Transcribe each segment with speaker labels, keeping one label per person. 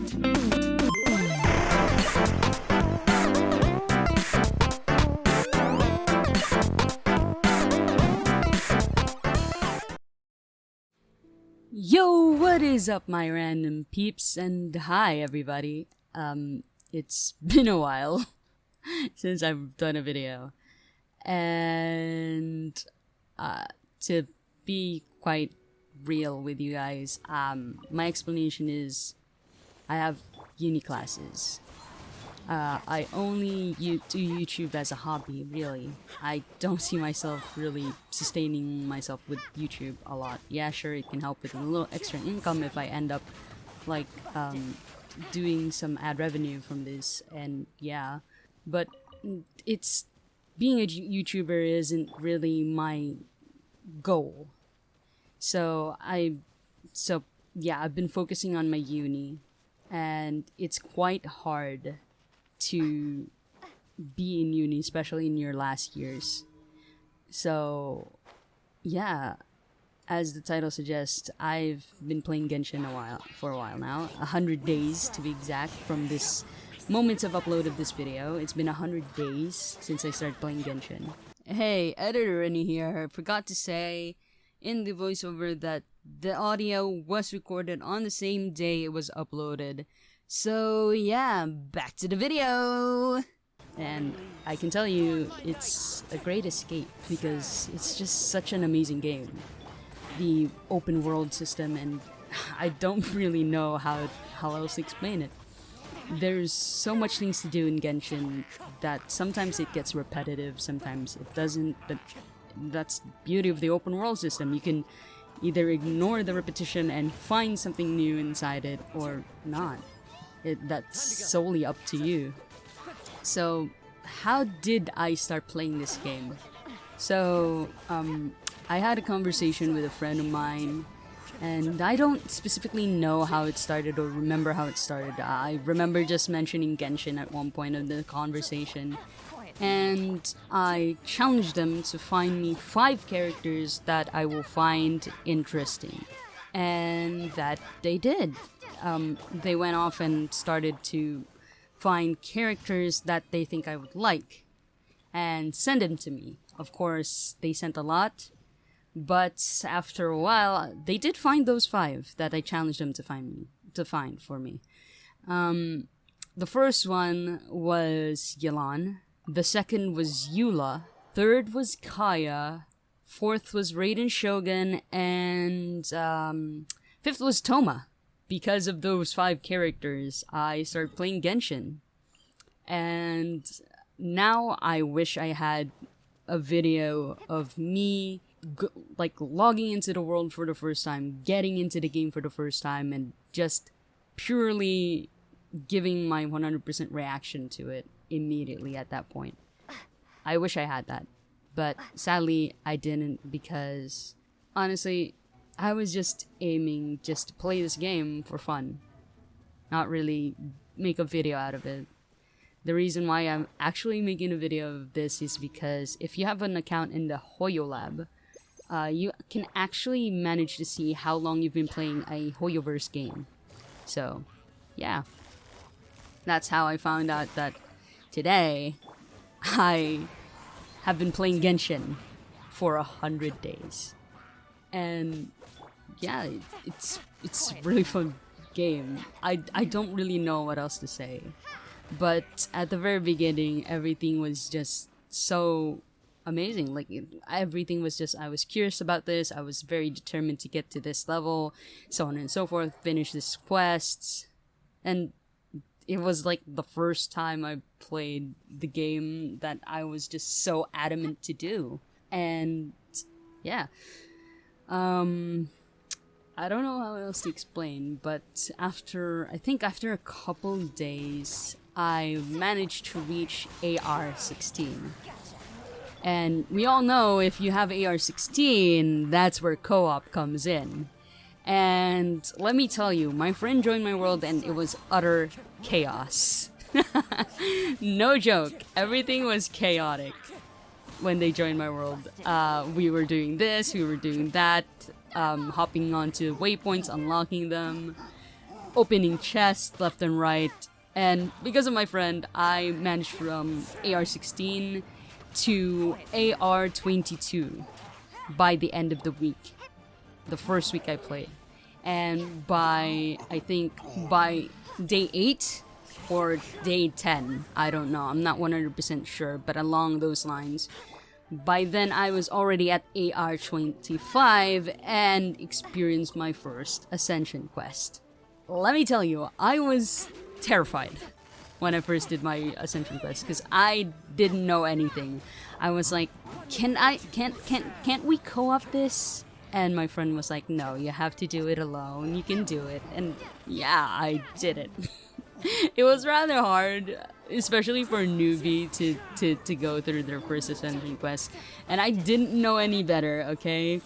Speaker 1: Yo, what is up, my random peeps, and hi everybody. It's been a while since I've done a video, and to be quite real with you guys, my explanation is I have uni classes. I only do YouTube as a hobby, really. I don't see myself really sustaining myself with YouTube a lot. Yeah, sure, it can help with a little extra income if I end up, like, doing some ad revenue from this, and yeah. But it's... being a YouTuber isn't really my goal. So, yeah, I've been focusing on my uni, and it's quite hard to be in uni, especially in your last years. So, yeah, as the title suggests, I've been playing Genshin for a while now. 100 days to be exact from this moment of upload of this video. It's been 100 days since I started playing Genshin. Hey, editor Rinni here. I forgot to say in the voiceover that the audio was recorded on the same day it was uploaded. So yeah, back to the video! And I can tell you, it's a great escape because it's just such an amazing game. The open world system, and I don't really know how else to explain it. There's so much things to do in Genshin that sometimes it gets repetitive, sometimes it doesn't, but that's the beauty of the open world system. You can either ignore the repetition and find something new inside it, or not. That's solely up to you. So, how did I start playing this game? So, I had a conversation with a friend of mine, and I don't specifically know how it started or remember how it started. I remember just mentioning Genshin at one point of the conversation, and I challenged them to find me 5 characters that I will find interesting. And that they did. They went off and started to find characters that they think I would like and send them to me. Of course, they sent a lot, but after a while, they did find those 5 that I challenged them to find for me. The first one was Yelan. The second was Eula. Third was Kaya. Fourth was Raiden Shogun, and 5th was Toma. Because of those 5 characters, I started playing Genshin. And now I wish I had a video of me like logging into the world for the first time, getting into the game for the first time, and just purely giving my 100% reaction to it immediately at that point. I wish I had that. But sadly, I didn't, because honestly, I was just aiming just to play this game for fun. Not really make a video out of it. The reason why I'm actually making a video of this is because if you have an account in the Hoyo Lab, you can actually manage to see how long you've been playing a Hoyoverse game. So, yeah. That's how I found out that today I have been playing Genshin for 100 days. And yeah, it's a really fun game. I don't really know what else to say. But at the very beginning, everything was just so amazing. Like, everything was just, I was curious about this, I was very determined to get to this level, so on and so forth, finish this quests. And it was like the first time I played the game that I was just so adamant to do. And yeah. I don't know how else to explain, but after a couple days, I managed to reach AR-16. And we all know if you have AR-16, that's where co-op comes in. And let me tell you, my friend joined my world and it was utter chaos. No joke, everything was chaotic when they joined my world. We were doing this, we were doing that, hopping onto waypoints, unlocking them. opening chests left and right. And because of my friend, I managed from AR-16 to AR-22 by the end of the week. The first week I played. And by day 8 or day 10, I don't know, I'm not 100% sure, but along those lines, by then I was already at AR-25 and experienced my first Ascension quest. Let me tell you, I was terrified when I first did my Ascension quest because I didn't know anything. I was like, can't we co-op this? And my friend was like, no, you have to do it alone. You can do it. And yeah, I did it. It was rather hard, especially for a newbie to go through their first Ascension quest. And I didn't know any better, okay?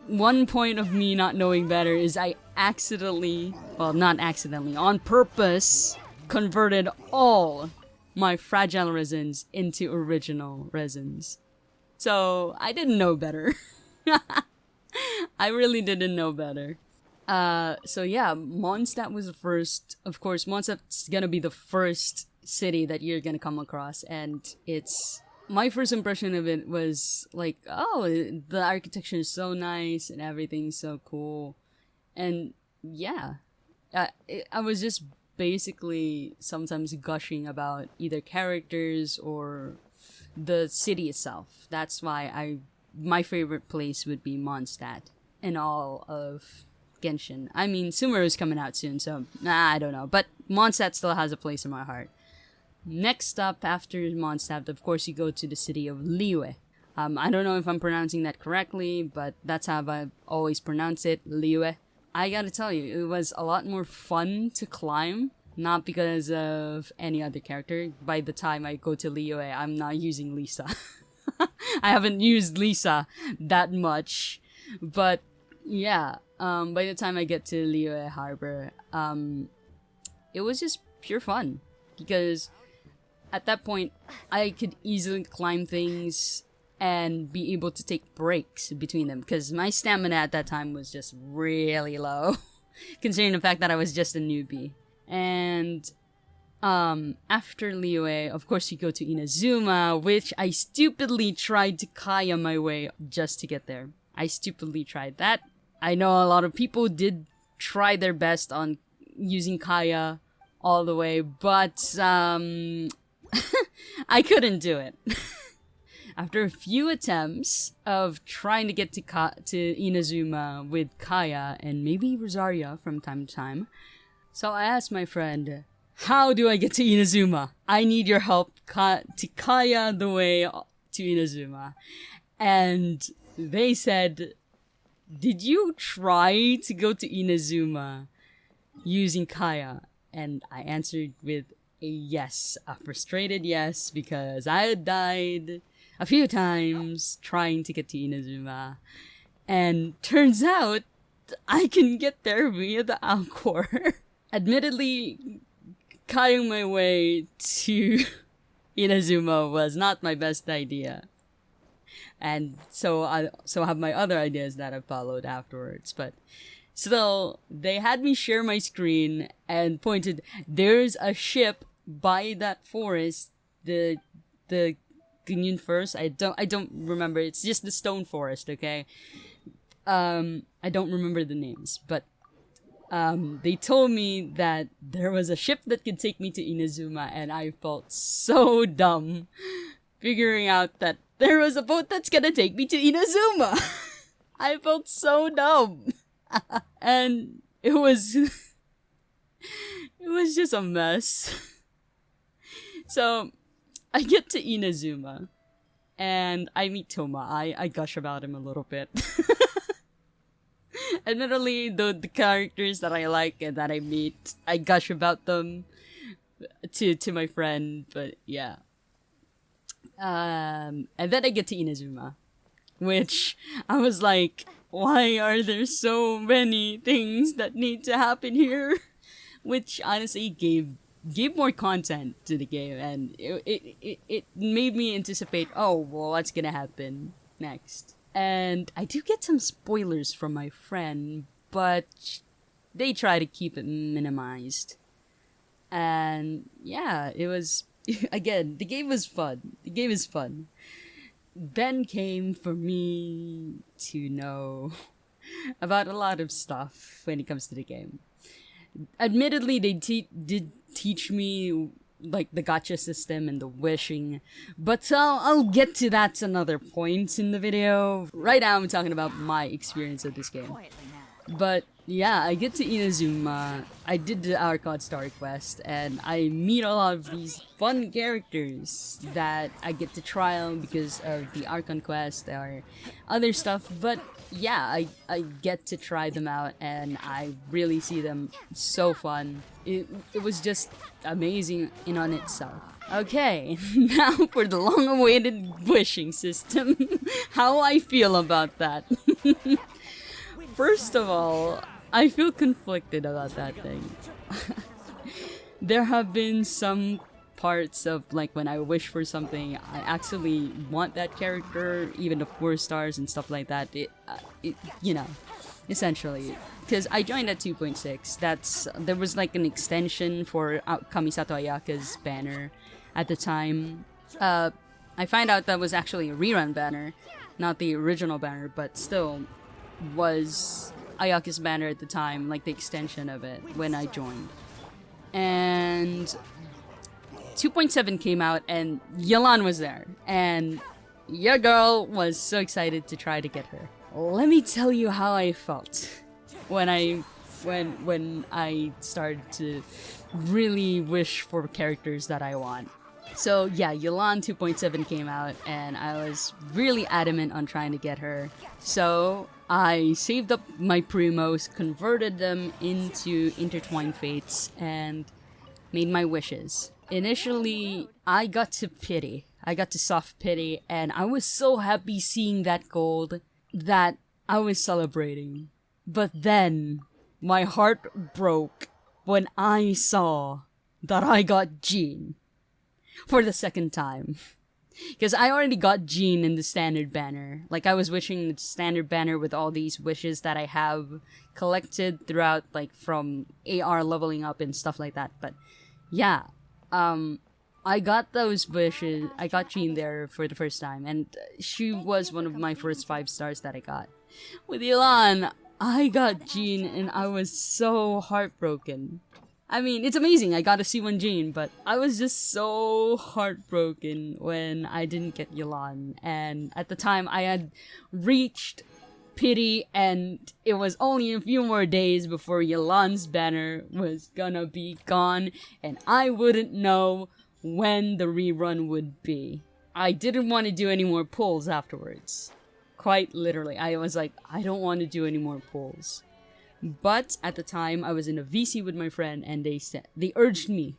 Speaker 1: One point of me not knowing better is I accidentally, well, not accidentally, on purpose, converted all my fragile resins into original resins. So I didn't know better. I really didn't know better. So yeah, Mondstadt was the first. Of course, Mondstadt's gonna be the first city that you're gonna come across, and it's my first impression of it was like, oh, the architecture is so nice and everything's so cool, and yeah, I was just basically sometimes gushing about either characters or the city itself. That's why my favorite place would be Mondstadt in all of Genshin. I mean, Sumeru's coming out soon, so I don't know. But Mondstadt still has a place in my heart. Next up, after Mondstadt, of course, you go to the city of Liyue. I don't know if I'm pronouncing that correctly, but that's how I always pronounce it, Liyue. I gotta tell you, it was a lot more fun to climb, not because of any other character. By the time I go to Liyue, I'm not using Lisa. I haven't used Lisa that much, but yeah, by the time I get to Liyue Harbor, it was just pure fun, because at that point, I could easily climb things and be able to take breaks between them, because my stamina at that time was just really low, considering the fact that I was just a newbie. And after Liyue, of course, you go to Inazuma, which I stupidly tried to Kaya my way just to get there. I stupidly tried that. I know a lot of people did try their best on using Kaya all the way, but I couldn't do it. After a few attempts of trying to get to Inazuma with Kaya and maybe Rosaria from time to time, so I asked my friend, how do I get to Inazuma? I need your help to Kaya the way to Inazuma. And they said, did you try to go to Inazuma using Kaya? And I answered with a yes, a frustrated yes, because I had died a few times trying to get to Inazuma. And turns out, I can get there via the Alcor. Admittedly, Kayaing my way to Inazuma was not my best idea. And so I have my other ideas that I followed afterwards. But still, they had me share my screen and pointed, there's a ship by that forest, the Gunyan Forest. I don't remember. It's just the stone forest, okay? I don't remember the names, but they told me that there was a ship that could take me to Inazuma, and I felt so dumb figuring out that there was a boat that's gonna take me to Inazuma. I felt so dumb. And it was just a mess. So I get to Inazuma and I meet Toma. I gush about him a little bit. Admittedly, the characters that I like and that I meet, I gush about them to my friend, but yeah. And then I get to Inazuma, which I was like, why are there so many things that need to happen here? Which honestly gave more content to the game, and it made me anticipate, oh, well, what's gonna happen next? And I do get some spoilers from my friend, but they try to keep it minimized. And yeah, it was again, the game was fun. The game is fun. Then came for me to know about a lot of stuff when it comes to the game. Admittedly, they did teach me like the gacha system and the wishing, but I'll get to that another point in the video. Right now, I'm talking about my experience of this game. But yeah, I get to Inazuma, I did the Arcade Star Quest, and I meet a lot of these fun characters that I get to try on because of the Archon Quest or other stuff. But yeah, I get to try them out, and I really see them so fun. It was just amazing in on itself. Okay, now for the long-awaited wishing system. How I feel about that. First of all, I feel conflicted about that thing. There have been some parts of like when I wish for something, I actually want that character, even the 4 stars and stuff like that. It you know, essentially, because I joined at 2.6. There was like an extension for Kamisato Ayaka's banner at the time. I find out that was actually a rerun banner, not the original banner, but still was Ayaka's banner at the time, like the extension of it when I joined. And 2.7 came out and Yelan was there, and your girl was so excited to try to get her. Let me tell you how I felt when I started to really wish for characters that I want. So yeah, Yelan 2.7 came out, and I was really adamant on trying to get her. So I saved up my primos, converted them into intertwined fates, and made my wishes. Initially, I got to pity. I got to soft pity, and I was so happy seeing that gold that I was celebrating. But then, my heart broke when I saw that I got Jean. For the second time. Because I already got Jean in the standard banner. Like, I was wishing the standard banner with all these wishes that I have collected throughout, like, from AR leveling up and stuff like that. But, yeah. I got those wishes. I got Jean there for the first time. And she was one of my first 5 stars that I got. With Yelan, I got Jean and I was so heartbroken. I mean, it's amazing, I got to see one Jean, but I was just so heartbroken when I didn't get Yelan. And at the time, I had reached pity, and it was only a few more days before Yelan's banner was gonna be gone, and I wouldn't know when the rerun would be. I didn't want to do any more pulls afterwards. Quite literally, I was like, I don't want to do any more pulls. But at the time, I was in a VC with my friend, and they urged me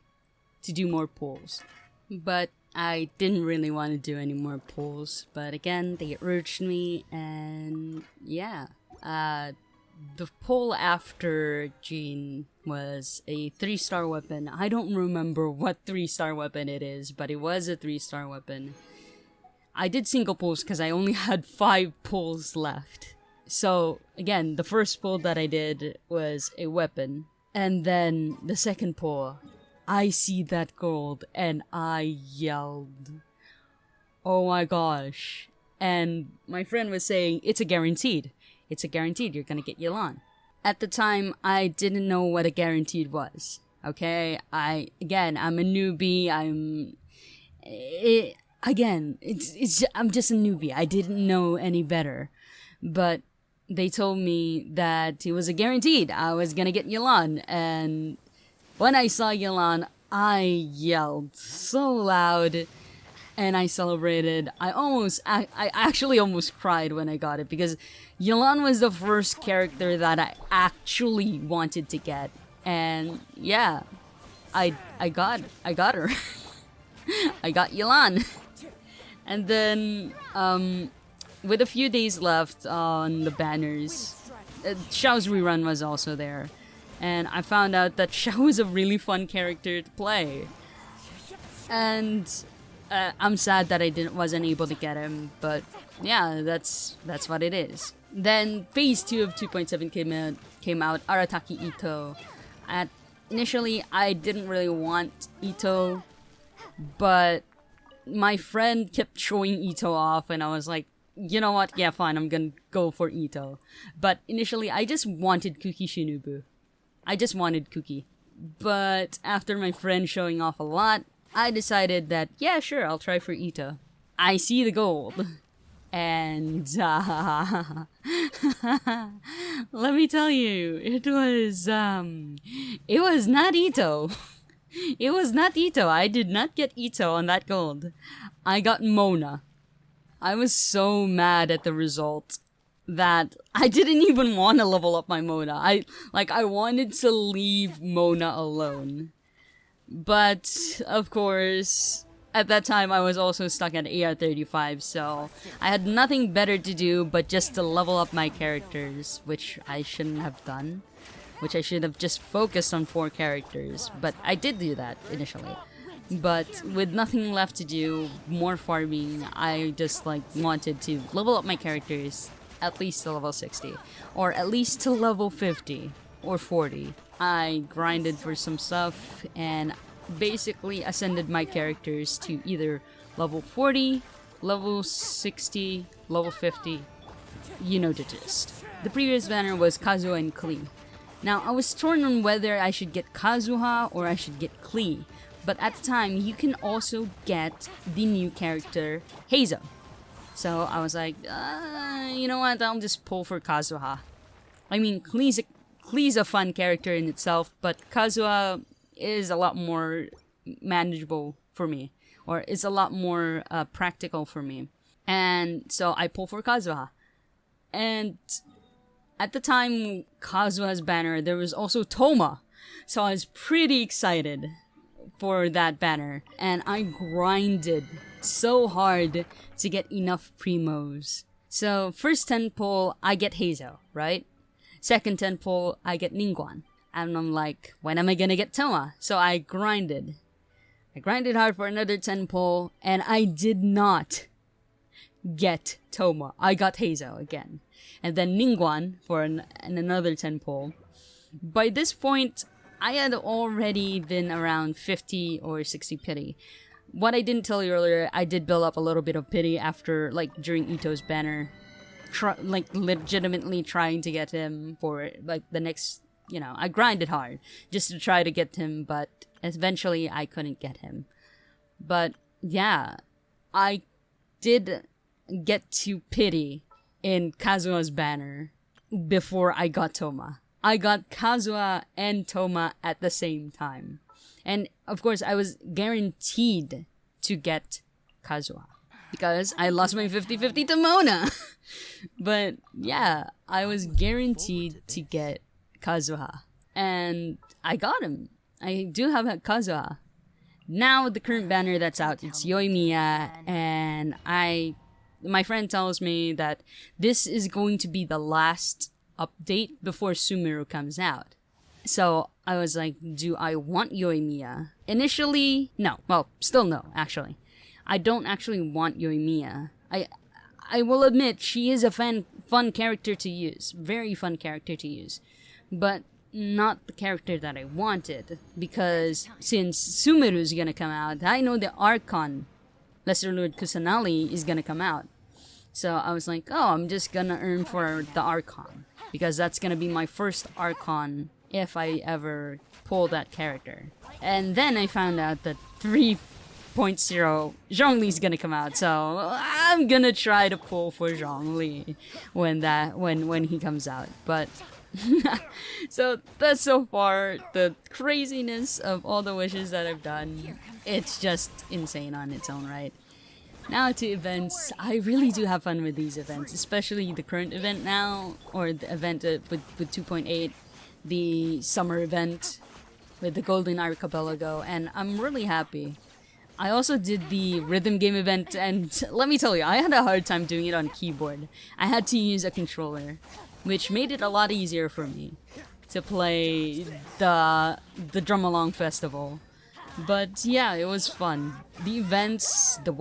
Speaker 1: to do more pulls. But I didn't really want to do any more pulls. But again, they urged me, and yeah. The pull after Jean was a 3-star weapon. I don't remember what 3-star weapon it is, but it was a 3-star weapon. I did single pulls because I only had 5 pulls left. So, again, the first pull that I did was a weapon. And then, the second pull, I see that gold, and I yelled, oh my gosh. And my friend was saying, it's a guaranteed. It's a guaranteed, you're gonna get Yelan. At the time, I didn't know what a guaranteed was. Okay? I'm a newbie, I'm just a newbie. I didn't know any better. But they told me that it was a guaranteed. I was gonna get Yelan, and when I saw Yelan, I yelled so loud, and I celebrated. I actually almost cried when I got it, because Yelan was the first character that I actually wanted to get, and yeah, I got her. I got Yelan, and then with a few days left on the banners, Xiao's rerun was also there. And I found out that Xiao is a really fun character to play. And I'm sad that I wasn't able to get him, but yeah, that's what it is. Then phase 2 of 2.7 came out, Arataki Ito. Initially, I didn't really want Ito, but my friend kept showing Ito off, and I was like, you know what? Yeah, fine, I'm gonna go for Ito. But initially, I just wanted Kuki Shinobu. I just wanted Kuki. But after my friend showing off a lot, I decided that, yeah, sure, I'll try for Ito. I see the gold. And let me tell you, it was not Ito. It was not Ito. I did not get Ito on that gold. I got Mona. I was so mad at the result that I didn't even want to level up my Mona. I wanted to leave Mona alone. But of course, at that time I was also stuck at AR35, so I had nothing better to do but just to level up my characters, which I shouldn't have done. Which I should have just focused on 4 characters, but I did do that initially. But with nothing left to do, more farming, I just wanted to level up my characters at least to level 60, or at least to level 50 or 40. I grinded for some stuff and basically ascended my characters to either level 40, level 60, level 50. You know the gist. The previous banner was Kazuo and Klee. Now, I was torn on whether I should get Kazuha or I should get Klee, but at the time, you can also get the new character, Heizo. So I was like, you know what, I'll just pull for Kazuha. I mean, Klee's a fun character in itself, but Kazuha is a lot more manageable for me, or is a lot more practical for me. And so I pull for Kazuha. And at the time, Kazuha's banner, there was also Toma. So I was pretty excited for that banner. And I grinded so hard to get enough primos. So first 10 pull, I get Heizo, right? Second 10 pull, I get Ningguang. And I'm like, when am I gonna get Toma? So I grinded. I grinded hard for another 10 pull, and I did not get Toma. I got Heizo again. And then Ningguang for another 10 pull. By this point, I had already been around 50 or 60 pity. What I didn't tell you earlier, I did build up a little bit of pity after, during Ito's banner. Legitimately trying to get him for, the next, I grinded hard just to try to get him, but eventually I couldn't get him. But, yeah, I did get to pity in Kazuha's banner before I got Toma. I got Kazuha and Toma at the same time. And, of course, I was guaranteed to get Kazuha, because I lost my 50-50 to Mona. But, yeah, I was guaranteed to get Kazuha. And I got him. I do have Kazuha. Now, the current banner that's out, it's Yoimiya, and my friend tells me that this is going to be the last update before Sumeru comes out. So I was like, do I want Yoimiya? Initially, no. Well, still no, actually. I don't actually want Yoimiya. I will admit, she is a fun character to use. Very fun character to use. But not the character that I wanted. Because since Sumeru is gonna come out, I know the Archon, Lesser Lord Kusanali, is gonna come out. So I was like, oh, I'm just gonna earn for the Archon. Because that's gonna be my first Archon if I ever pull that character. And then I found out that 3.0 Zhongli's gonna come out, so I'm gonna try to pull for Zhongli when he comes out. But so that's so far the craziness of all the wishes that I've done. It's just insane on its own right. Now to events, I really do have fun with these events, especially the current event now, or the event with 2.8, the summer event with the Golden Archipelago, and I'm really happy. I also did the rhythm game event, and let me tell you, I had a hard time doing it on keyboard. I had to use a controller, which made it a lot easier for me to play the Drum Along Festival. But yeah, it was fun. The events, the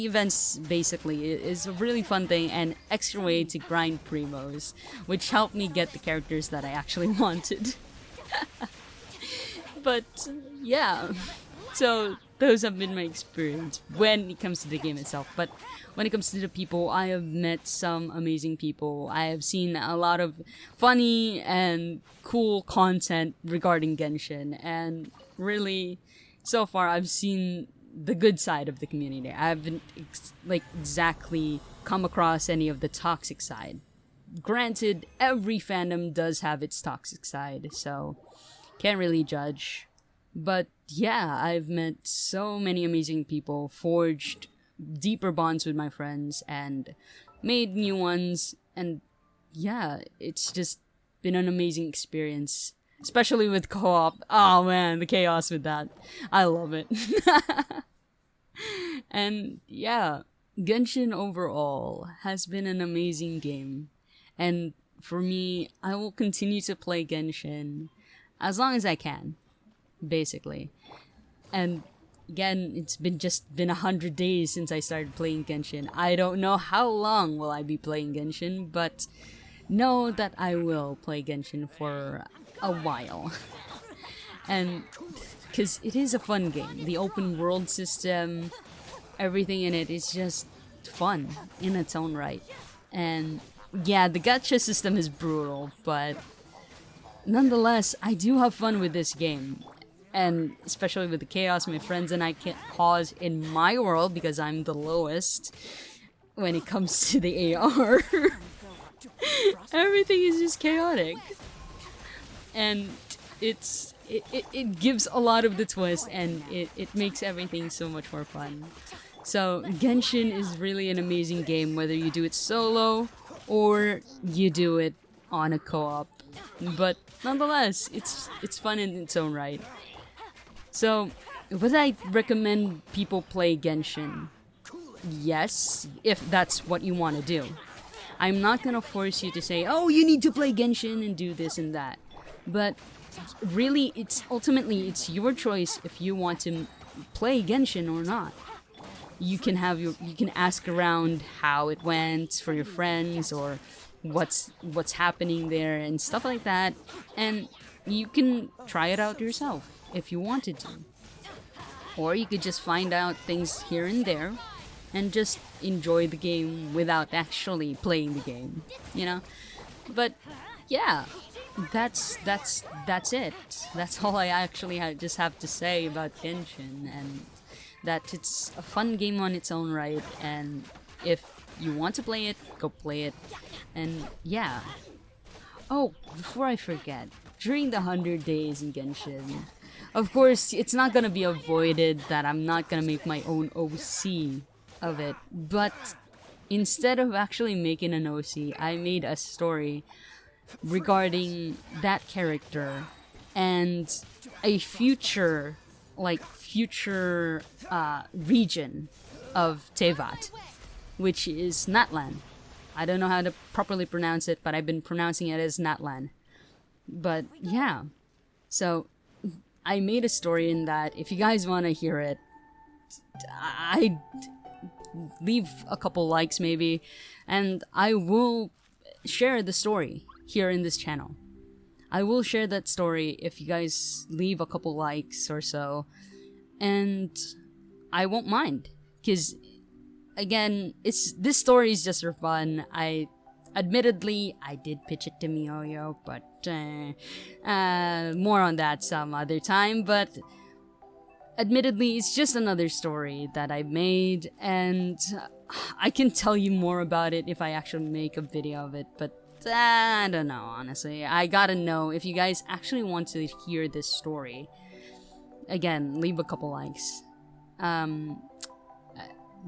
Speaker 1: events basically is a really fun thing and extra way to grind primos, which helped me get the characters that I actually wanted. But yeah, so those have been my experience when it comes to the game itself. But when it comes to the people, I have met some amazing people. I have seen a lot of funny and cool content regarding Genshin, and really, so far I've seen the good side of the community. I haven't exactly come across any of the toxic side. Granted, every fandom does have its toxic side, so can't really judge. But yeah, I've met so many amazing people, forged deeper bonds with my friends, and made new ones. And yeah, it's just been an amazing experience, especially with co-op. Oh man, the chaos with that. I love it. And yeah, Genshin overall has been an amazing game. And for me, I will continue to play Genshin as long as I can, basically. And again, it's been 100 days since I started playing Genshin. I don't know how long will I be playing Genshin, but know that I will play Genshin for a while. And because it is a fun game, the open world system, everything in it is just fun in its own right. And yeah, the gacha system is brutal, but nonetheless, I do have fun with this game. And especially with the chaos my friends and I can cause in my world, because I'm the lowest when it comes to the AR. Everything is just chaotic. And it gives a lot of the twist, and it makes everything so much more fun. So Genshin is really an amazing game, whether you do it solo or you do it on a co-op. But nonetheless, it's fun in its own right. So, would I recommend people play Genshin? Yes, if that's what you want to do. I'm not gonna force you to say, oh, you need to play Genshin and do this and that. But really, it's your choice if you want to play Genshin or not. You can ask around how it went for your friends, or what's happening there and stuff like that, and you can try it out yourself if you wanted to. Or you could just find out things here and there and just enjoy the game without actually playing the game, you know? But yeah, that's it. That's all I actually just have to say about Genshin, and that it's a fun game on its own right, and if you want to play it, go play it. And yeah. Oh, before I forget, during the 100 days in Genshin, of course, it's not gonna be avoided that I'm not gonna make my own OC of it. But instead of actually making an OC, I made a story regarding that character and a future region of Tevat, which is Natlan. I don't know how to properly pronounce it, but I've been pronouncing it as Natlan. But yeah, so I made a story in that. If you guys want to hear it, I leave a couple likes maybe, and I will share the story here in this channel. I will share that story if you guys leave a couple likes or so, and I won't mind, because again, this story is just for fun. Admittedly, I did pitch it to MiHoYo, but more on that some other time. But admittedly, it's just another story that I made, and I can tell you more about it if I actually make a video of it. But I don't know, honestly. I gotta know if you guys actually want to hear this story. Again, leave a couple likes.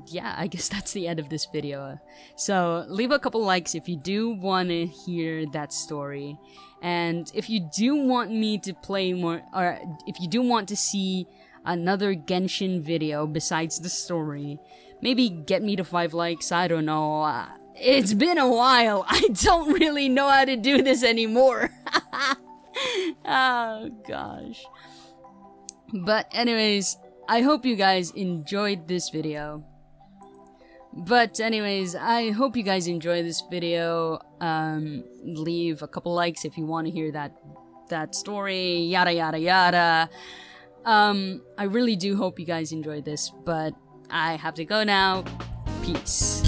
Speaker 1: Yeah, I guess that's the end of this video. So leave a couple likes if you do want to hear that story, and if you do want me to play more, or if you do want to see another Genshin video besides the story, maybe get me to 5 likes. I don't know. It's been a while. I don't really know how to do this anymore. Oh gosh. But anyways, I hope you guys enjoyed this video. Leave a couple likes if you want to hear that story, yada yada yada. I really do hope you guys enjoyed this, but I have to go now. Peace.